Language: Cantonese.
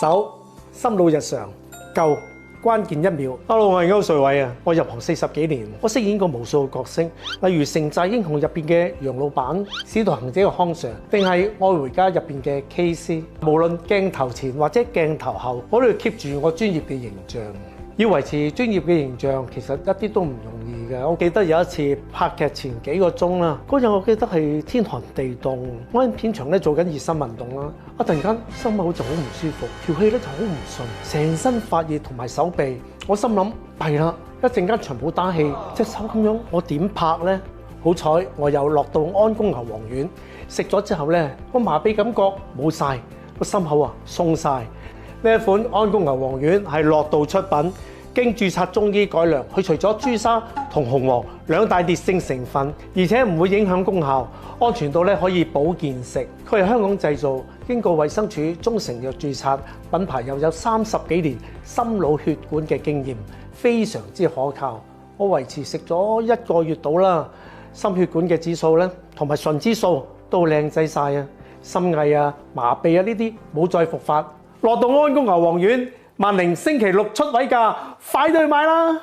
手心路日常救關鍵1秒。Hello， 我係歐瑞偉啊！我入行40幾年，我飾演過無數角色，例如《城寨英雄》入邊嘅楊老闆、《使徒行者》嘅康 Sir， 定係《愛回家》入邊嘅 KC。無論鏡頭前或者鏡頭後，我都要 keep 住我專業嘅形象。要維持專業嘅形象，其實一啲都唔容易嘅。我記得有一次拍劇前幾個鐘啦，嗰日我記得係天寒地凍，我喺片場咧做緊熱身運動啦，突然間心口就好唔舒服，條氣咧就好唔順，成身發熱同埋手臂，我心諗弊啦，一陣間長冇打氣，隻手咁樣我點拍呢？好彩我又落到安宮牛黃丸，食咗之後呢，個麻痹感覺冇晒，個心口啊鬆晒。呢一款安宮牛黃丸係樂道出品，經註冊中醫改良，去除咗朱砂同紅黃兩大烈性成分，而且唔會影響功效，安全到咧可以保健食。佢係香港製造，經過衛生署中成藥註冊，品牌又有30幾年心腦血管嘅經驗，非常之可靠。我維持食咗1個月到啦，心血管嘅指數咧同埋純指數都靚仔晒啊，心翳啊、麻痹啊呢啲冇再復發。樂道安宮牛黃丸，萬寧星期6出位價，快啲去買啦！